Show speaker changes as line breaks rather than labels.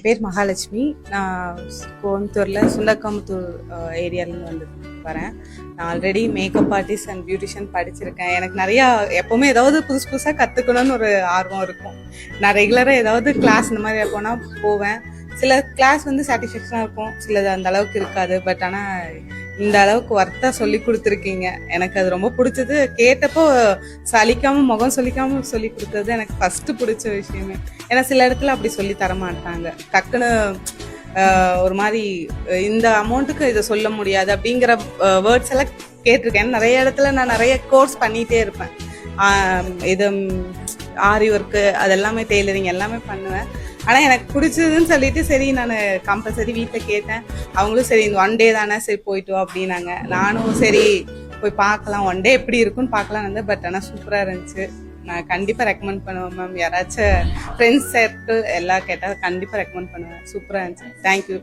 பேர் மகாலட்சுமி. நான் கோயம்புத்தூரில் சுண்டக்காம்புத்தூர் ஏரியாலேருந்து வரேன். நான் already makeup artist and beautician படிச்சிருக்கேன். எனக்கு நிறையா எப்போவுமே ஏதாவது புதுசு புதுசாக கற்றுக்கணும்னு ஒரு ஆர்வம் இருக்கும். நான் ரெகுலராக ஏதாவது கிளாஸ் இந்த மாதிரி போனால் போவேன். சில கிளாஸ் வந்து சாட்டிஸ்ஃபேக்ஷனாக இருக்கும், சிலது அந்த அளவுக்கு இருக்காது. பட் ஆனால் இந்த அளவுக்கு ஒர்த்தாக சொல்லி கொடுத்துருக்கீங்க. எனக்கு அது ரொம்ப பிடிச்சது. கேட்டப்போ சலிக்காமல் முகம் சொல்லிக்காமல் சொல்லி கொடுத்தது எனக்கு ஃபஸ்ட்டு பிடிச்ச விஷயமே. ஏன்னா சில இடத்துல அப்படி சொல்லி தரமாட்டாங்க. டக்குன்னு ஒரு மாதிரி இந்த அமௌண்ட்டுக்கு இதை சொல்ல முடியாது அப்படிங்கிற வேர்ட்ஸ் எல்லாம் கேட்டிருக்கேன். நிறைய இடத்துல நான் நிறைய கோர்ஸ் பண்ணிகிட்டே இருப்பேன். இது ஆரி ஒர்க்கு அதெல்லாமே டெய்லரிங் எல்லாமே பண்ணுவேன். ஆனால் எனக்கு பிடிச்சதுன்னு சொல்லிட்டு சரி நான் கம்பல்சரி வீட்டில் கேட்டேன். அவங்களும் சரி இந்த 1 டே தானே சரி போயிட்டு வா அப்படின்னாங்க. நானும் சரி போய் பார்க்கலாம், 1 டே எப்படி இருக்குன்னு பார்க்கலாம் இருந்தேன். பட் ஆனால் சூப்பராக இருந்துச்சு. நான் கண்டிப்பாக ரெக்கமெண்ட் பண்ணுவேன் மேம். யாராச்சும் ஃப்ரெண்ட்ஸ் சர்க்கிள் எல்லாம் கேட்டால் கண்டிப்பாக ரெக்கமெண்ட் பண்ணுவேன். சூப்பராக இருந்துச்சு. தேங்க்யூ.